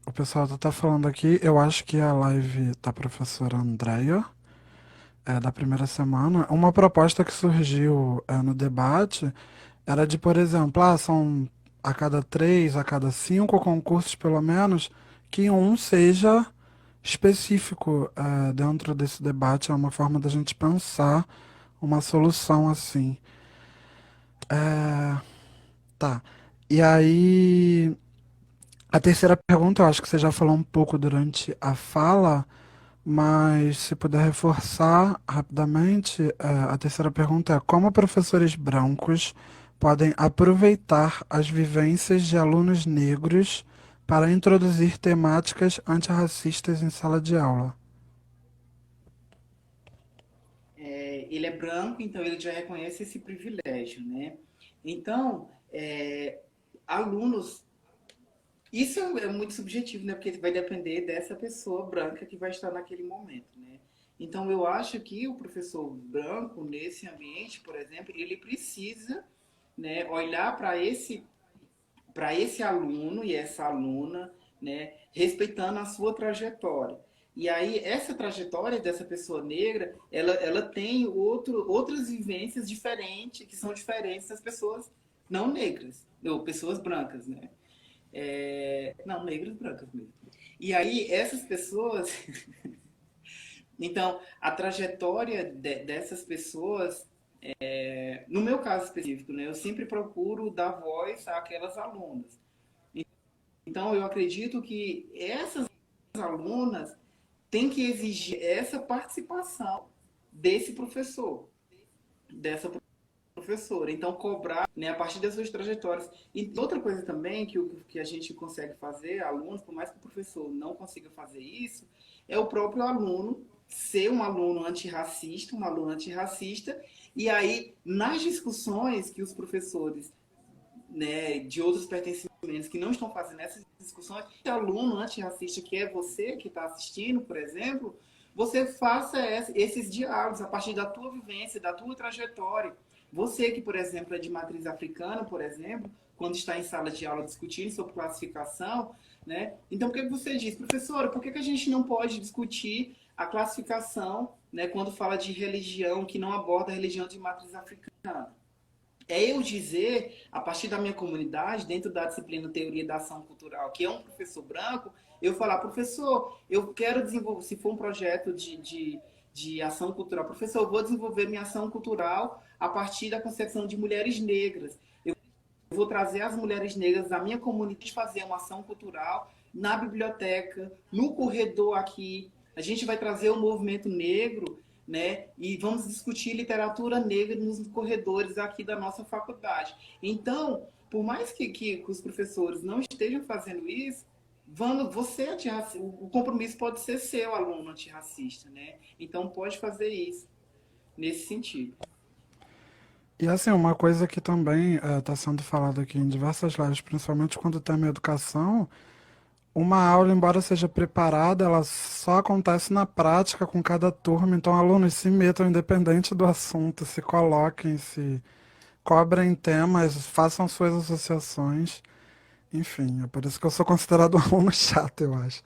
o pessoal tá falando aqui, eu acho que a live da professora Andréia, da primeira semana, uma proposta que surgiu no debate era de, por exemplo, são a cada 3, a cada 5 concursos, pelo menos, que um seja específico dentro desse debate. É uma forma da gente pensar uma solução assim. É, tá. E aí, a terceira pergunta, eu acho que você já falou um pouco durante a fala, mas se puder reforçar rapidamente, a terceira pergunta é: como professores brancos podem aproveitar as vivências de alunos negros para introduzir temáticas antirracistas em sala de aula? Ele é branco, então ele já reconhece esse privilégio, né? Então, alunos, isso é muito subjetivo, né? Porque vai depender dessa pessoa branca que vai estar naquele momento, né? Então, eu acho que o professor branco, nesse ambiente, por exemplo, ele precisa, né, olhar para esse aluno e essa aluna, né, respeitando a sua trajetória. E aí, essa trajetória dessa pessoa negra, ela tem outras vivências diferentes, que são diferentes das pessoas não negras, ou pessoas brancas, né? Não, negras brancas mesmo. E aí, essas pessoas. Então, a trajetória dessas pessoas, no meu caso específico, né, eu sempre procuro dar voz àquelas alunas. Então, eu acredito que essas alunas têm que exigir essa participação desse professor, dessa professora. Então, cobrar, né, a partir das suas trajetórias. E outra coisa também que a gente consegue fazer, alunos, por mais que o professor não consiga fazer isso, é o próprio aluno ser um aluno antirracista, um aluno antirracista, e aí, nas discussões que os professores, né, de outros pertencimentos que não estão fazendo essas discussões, esse aluno antirracista que é você que está assistindo, por exemplo, você faça esses diálogos a partir da tua vivência, da tua trajetória. Você que, por exemplo, é de matriz africana, por exemplo, quando está em sala de aula discutindo sobre classificação, né? Então, por que você diz, professora, por que a gente não pode discutir a classificação, né, quando fala de religião, que não aborda a religião de matriz africana? é eu dizer, a partir da minha comunidade, dentro da disciplina Teoria da Ação Cultural, que é um professor branco, eu falar, professor, eu quero desenvolver, se for um projeto de ação cultural, professor, eu vou desenvolver minha ação cultural a partir da concepção de mulheres negras. Eu vou trazer as mulheres negras da minha comunidade, fazer uma ação cultural na biblioteca, no corredor aqui. A gente vai trazer o movimento negro, né? E vamos discutir literatura negra nos corredores aqui da nossa faculdade. Então, por mais que os professores não estejam fazendo isso, você o compromisso pode ser seu, aluno antirracista, né? Então pode fazer isso nesse sentido. E assim, uma coisa que também está sendo falado aqui em diversas lives, principalmente quando o tema é educação, uma aula, embora seja preparada, ela só acontece na prática com cada turma, então alunos se metam independente do assunto, se coloquem, se cobrem temas, façam suas associações, enfim, é por isso que eu sou considerado um aluno chato, eu acho.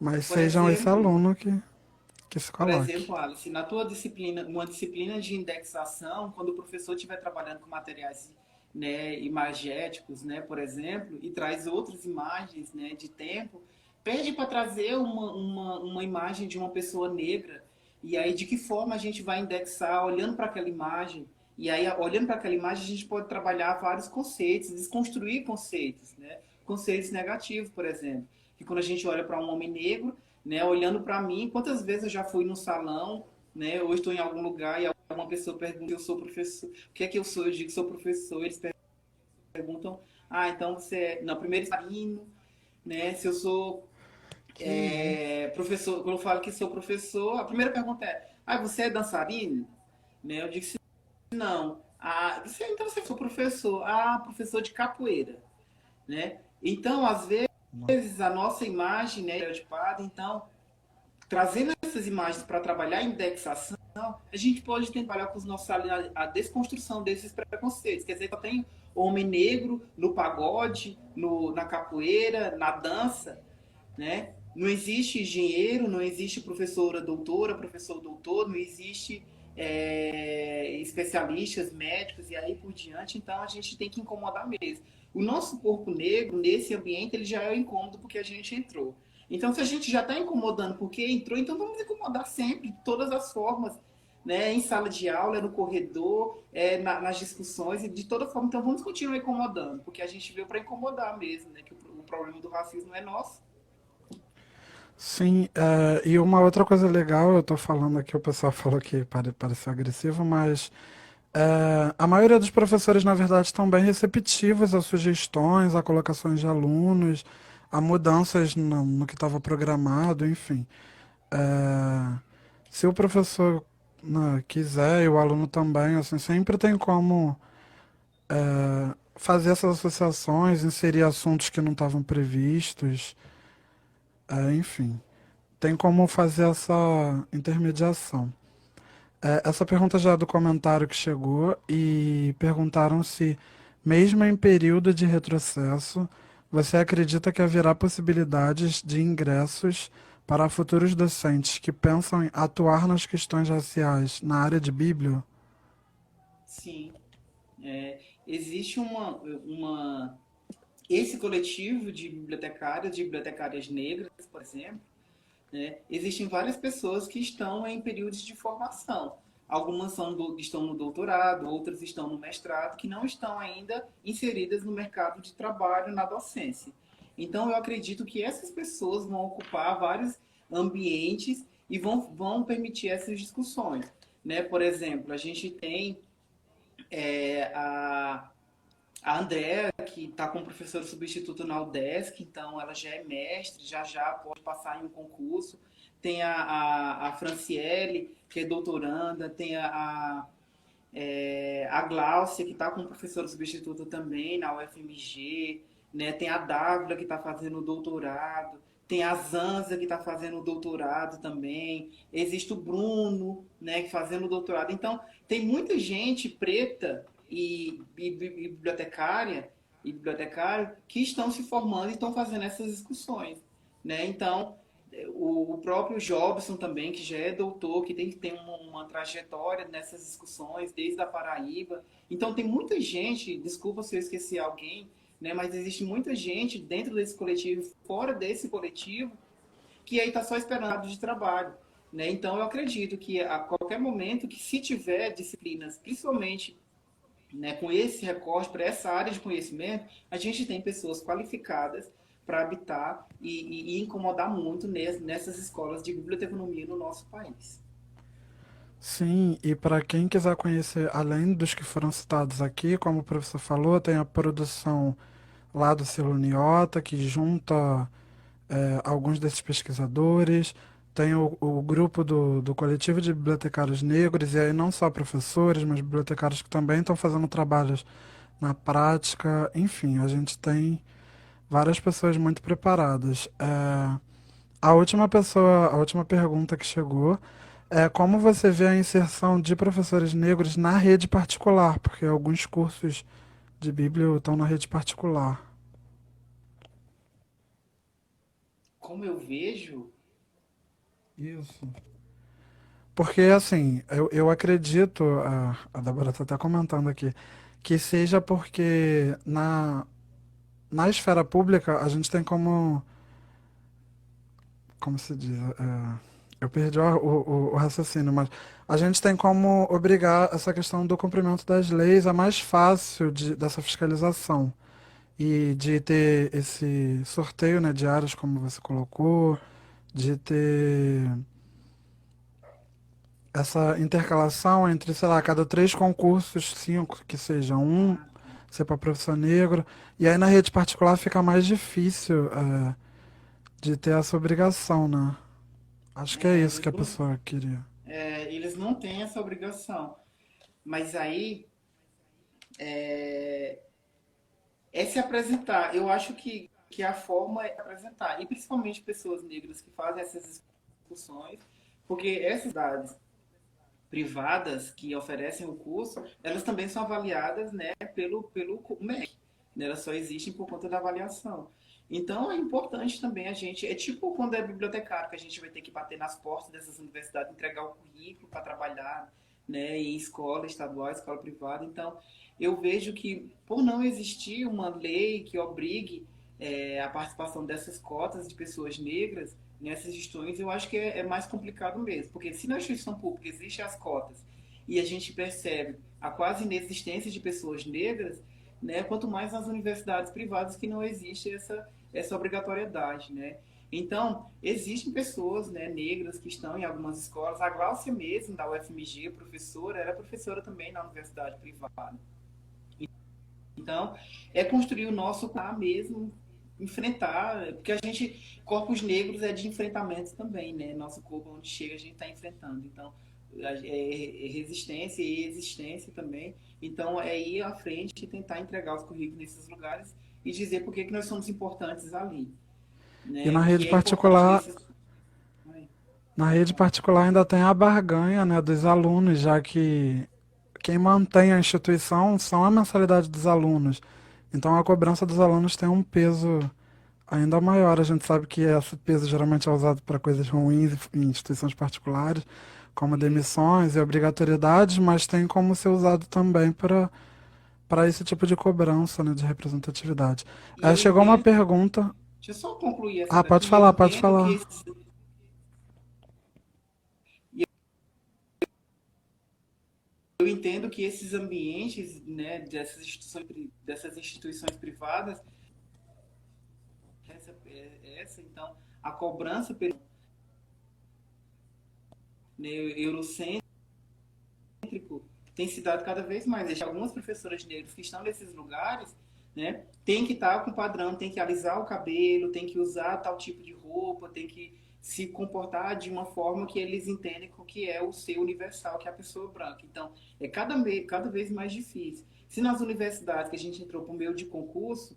Mas Por sejam esse exemplo, aluno que se Por coloque. exemplo, Alice, na tua disciplina, uma disciplina de indexação, quando o professor estiver trabalhando com materiais, né, imagéticos, né, por exemplo, e traz outras imagens, né, de tempo, pede para trazer uma imagem de uma pessoa negra, e aí de que forma a gente vai indexar olhando para aquela imagem, e aí olhando para aquela imagem a gente pode trabalhar vários conceitos, desconstruir conceitos, né, conceitos negativos, por exemplo, que quando a gente olha para um homem negro, né, olhando para mim, quantas vezes eu já fui no salão, né, ou estou em algum lugar e alguma pessoa pergunta, eu sou professor, o que é que eu sou? Eu digo que sou professor, eles perguntam, ah, então você é, não, primeiro dançarino, né, se eu sou Que isso? professor, quando eu falo que sou professor, a primeira pergunta é, ah, você é dançarino? Né, eu digo que não. Ah, então você foi professor, ah, professor de capoeira, né? Então, às vezes, a nossa imagem, né, é estereotipada, então trazendo essas imagens para trabalhar a indexação, a gente pode tentar trabalhar com os nossos alunos a desconstrução desses preconceitos. Quer dizer, eu tenho homem negro no pagode, na capoeira, na dança, né? Não existe engenheiro, não existe professora doutora, professor doutor, não existe especialistas, médicos e aí por diante. Então a gente tem que incomodar mesmo. O nosso corpo negro, nesse ambiente, ele já é incômodo porque a gente entrou. Então, se a gente já está incomodando porque entrou, então vamos incomodar sempre, de todas as formas, né? Em sala de aula, no corredor, nas discussões, e de toda forma. Então, vamos continuar incomodando, porque a gente veio para incomodar mesmo, né? Que o problema do racismo é nosso. Sim, e uma outra coisa legal, eu tô falando aqui, o pessoal falou que pareceu agressivo, mas a maioria dos professores, na verdade, estão bem receptivos a sugestões, a colocações de alunos, a mudanças no que estava programado, enfim. É, se o professor, né, quiser e o aluno também, assim, sempre tem como fazer essas associações, inserir assuntos que não estavam previstos, enfim. Tem como fazer essa intermediação. Essa pergunta já é do comentário que chegou e perguntaram se, mesmo em período de retrocesso, você acredita que haverá possibilidades de ingressos para futuros docentes que pensam em atuar nas questões raciais na área de Bíblia? Sim. Existe esse coletivo de bibliotecárias negras, por exemplo, né? Existem várias pessoas que estão em períodos de formação. Algumas estão no doutorado, outras estão no mestrado, que não estão ainda inseridas no mercado de trabalho na docência. Então, eu acredito que essas pessoas vão ocupar vários ambientes e vão permitir essas discussões. Né? Por exemplo, a gente tem a Andrea, que está como professora substituto na UDESC, então ela já é mestre, já pode passar em um concurso. Tem a Franciele, que é doutoranda, tem a Gláucia, que está como professora substituta também na UFMG, né? Tem a Dávila, que está fazendo doutorado, tem a Zanza, que está fazendo doutorado também, existe o Bruno, né, fazendo doutorado. Então, tem muita gente preta e bibliotecária e bibliotecário que estão se formando e estão fazendo essas discussões, né? Então, O próprio Jobson também, que já é doutor, que tem uma trajetória nessas discussões, desde a Paraíba. Então, tem muita gente, desculpa se eu esqueci alguém, né, mas existe muita gente dentro desse coletivo, fora desse coletivo, que aí está só esperando de trabalho. Né? Então, eu acredito que a qualquer momento, que se tiver disciplinas, principalmente, né, com esse recorte para essa área de conhecimento, a gente tem pessoas qualificadas para habitar e incomodar muito nessas escolas de biblioteconomia no nosso país. Sim, e para quem quiser conhecer, além dos que foram citados aqui, como o professor falou, tem a produção lá do Silo Niota, que junta alguns desses pesquisadores, tem o grupo do Coletivo de Bibliotecários Negros, e aí não só professores, mas bibliotecários que também estão fazendo trabalhos na prática. Enfim, a gente tem várias pessoas muito preparadas. A última pergunta que chegou é como você vê a inserção de professores negros na rede particular, porque alguns cursos de Bíblia estão na rede particular. Como eu vejo, Isso. Porque, assim, eu acredito, a Débora está até comentando aqui, que seja porque na esfera pública a gente tem como se diz, eu perdi o raciocínio, mas a gente tem como obrigar essa questão do cumprimento das leis a mais fácil dessa fiscalização e de ter esse sorteio, né, de áreas, como você colocou, de ter essa intercalação entre, sei lá, cada três concursos, cinco, que seja um ah, ser para professor negro. E aí na rede particular fica mais difícil de ter essa obrigação, né? Acho que é isso que a pessoa queria. eles não têm essa obrigação. Mas aí é se apresentar. Eu acho que a forma é apresentar. E principalmente pessoas negras que fazem essas discussões, porque essas cidades privadas que oferecem o curso, elas também são avaliadas, né, pelo MEC. Né? Elas só existem por conta da avaliação. Então é importante também a gente, é tipo quando é bibliotecário, que a gente vai ter que bater nas portas dessas universidades, entregar o currículo para trabalhar, né, em escola estadual, escola privada. Então eu vejo que por não existir uma lei que obrigue a participação dessas cotas de pessoas negras nessas gestões, eu acho que é mais complicado mesmo. Porque se na instituição pública existem as cotas e a gente percebe a quase inexistência de pessoas negras, né, quanto mais nas universidades privadas que não existe essa obrigatoriedade. Né? Então, existem pessoas, né, negras que estão em algumas escolas. A Gláucia mesmo, da UFMG, professora, era professora também na universidade privada. Então, é construir o nosso lá mesmo, enfrentar, porque a gente, corpos negros é de enfrentamento também, né? Nosso corpo, onde chega, a gente está enfrentando. Então, é resistência e existência também. Então, é ir à frente e tentar entregar os currículos nesses lugares e dizer por que nós somos importantes ali, E né? O que é importante nesses... na rede particular ainda tem a barganha, né, dos alunos, já que quem mantém a instituição são a mensalidade dos alunos. Então a cobrança dos alunos tem um peso ainda maior. A gente sabe que esse peso geralmente é usado para coisas ruins em instituições particulares, como demissões e obrigatoriedades, mas tem como ser usado também para esse tipo de cobrança, né, de representatividade. E eu Chegou uma entendo, pergunta. deixa eu só concluir essa Ah, pode daqui, eu falar, pode entendo que falar. esses eu entendo que esses ambientes, né, dessas instituições privadas, então, a cobrança pelo, né, eurocêntrico tem se dado cada vez mais. Algumas professoras negras que estão nesses lugares, né, tem que estar com padrão, tem que alisar o cabelo, tem que usar tal tipo de roupa, tem que se comportar de uma forma que eles entendem que é o ser universal, que é a pessoa branca. Então, é cada vez mais difícil. Se nas universidades que a gente entrou por meio de concurso,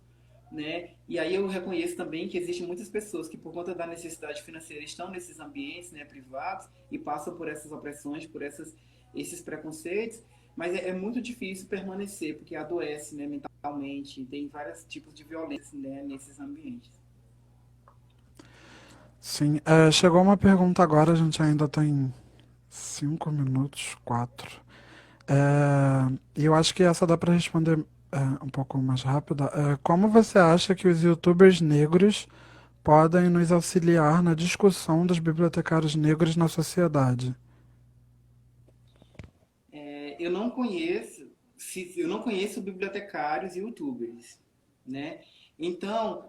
né, e aí eu reconheço também que existem muitas pessoas que por conta da necessidade financeira estão nesses ambientes, né, privados e passam por essas opressões, por esses preconceitos, mas é muito difícil permanecer, porque adoece, né, mentalmente, tem vários tipos de violência, né, nesses ambientes. Sim, chegou uma pergunta agora, a gente ainda tem 5 minutos, quatro. E eu acho que essa dá para responder um pouco mais rápida. Como você acha que os YouTubers negros podem nos auxiliar na discussão dos bibliotecários negros na sociedade? Eu não conheço, eu não conheço bibliotecários e youtubers, né? Então,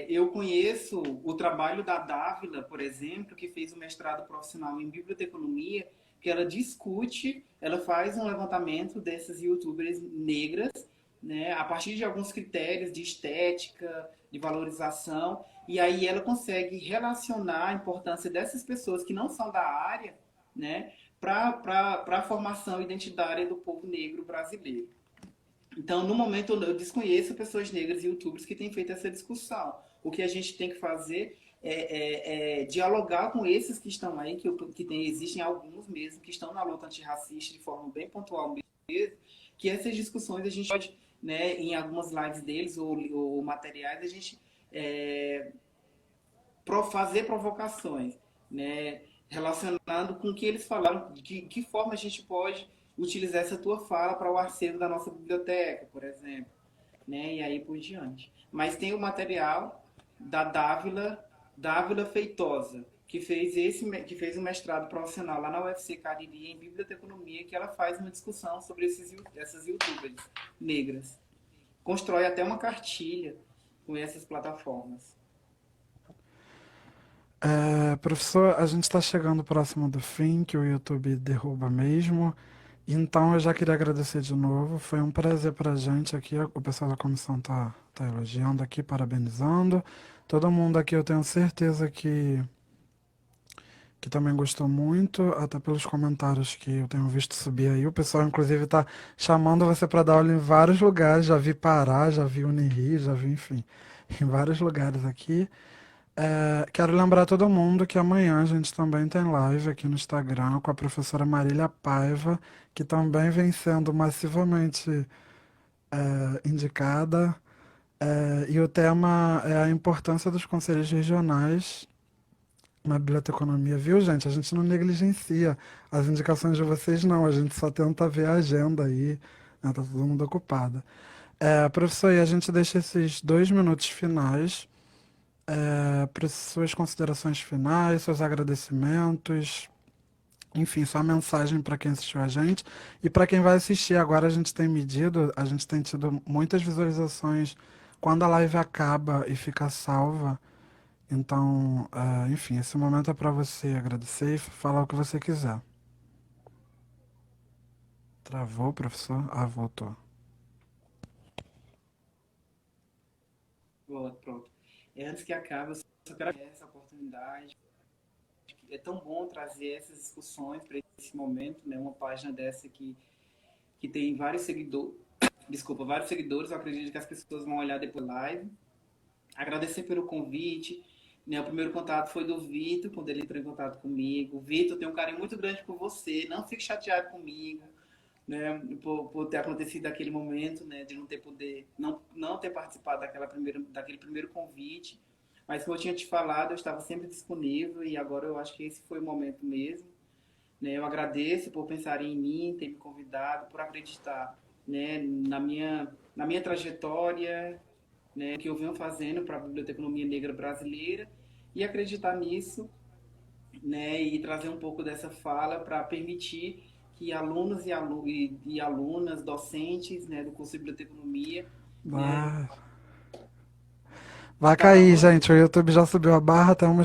eu conheço o trabalho da Dávila, por exemplo, que fez o mestrado profissional em biblioteconomia, que ela discute, ela faz um levantamento dessas youtubers negras, né, a partir de alguns critérios de estética, de valorização, e aí ela consegue relacionar a importância dessas pessoas que não são da área, né, para a formação identitária do povo negro brasileiro. Então, no momento, eu desconheço pessoas negras e youtubers que têm feito essa discussão. O que a gente tem que fazer é dialogar com esses que estão aí, existem alguns mesmo, que estão na luta antirracista de forma bem pontual mesmo, que essas discussões a gente pode, né, em algumas lives deles ou materiais, a gente é, fazer provocações, né, relacionando com o que eles falaram, de que forma a gente pode utilizar essa tua fala para o acervo da nossa biblioteca, por exemplo, né, e aí por diante. Mas tem o material da Dávila Feitosa, que fez um mestrado profissional lá na UFC Cariri em biblioteconomia, que ela faz uma discussão sobre essas youtubers negras. Constrói até uma cartilha com essas plataformas. Professor, a gente está chegando próximo do fim, que o YouTube derruba mesmo. Então eu já queria agradecer de novo. Foi um prazer para a gente aqui. O pessoal da comissão tá elogiando aqui, parabenizando. Todo mundo aqui eu tenho certeza que também gostou muito, até pelos comentários que eu tenho visto subir aí. O pessoal, inclusive, está chamando você para dar aula em vários lugares. Já vi Pará, já vi Unirio, já vi, enfim, em vários lugares aqui. Quero lembrar todo mundo que amanhã a gente também tem live aqui no Instagram com a professora Marília Paiva, que também vem sendo massivamente indicada. E o tema é a importância dos conselhos regionais na biblioteconomia, viu, gente? A gente não negligencia as indicações de vocês, não. A gente só tenta ver a agenda aí, né? Tá todo mundo ocupado. Professor, e a gente deixa esses 2 minutos finais para suas considerações finais, seus agradecimentos, enfim, sua mensagem para quem assistiu a gente e para quem vai assistir. Agora a gente tem medido, a gente tem tido muitas visualizações quando a live acaba e fica salva. Então, enfim, esse momento é para você agradecer e falar o que você quiser. Travou, professor? Ah, voltou. Pronto. Antes que acabe, eu só quero agradecer essa oportunidade. É tão bom trazer essas discussões para esse momento, né? Uma página dessa que tem vários seguidores, desculpa, vários seguidores. Eu acredito que as pessoas vão olhar depois da live. Agradecer pelo convite. Né? O primeiro contato foi do Vitor, quando ele entrou em contato comigo. Vitor, tenho um carinho muito grande por você. Não fique chateado comigo, né? Por ter acontecido aquele momento, né? De não ter não ter participado daquele primeiro convite. Mas como eu tinha te falado, eu estava sempre disponível e agora eu acho que esse foi o momento mesmo. Né? Eu agradeço por pensarem em mim, ter me convidado, por acreditar, né, na minha trajetória, né, que eu venho fazendo para a biblioteconomia negra brasileira e acreditar nisso, né, e trazer um pouco dessa fala para permitir que alunos e alunas, docentes, né, do curso de biblioteconomia, né, Vai cada cair, uma gente. O YouTube já subiu a barra, até uma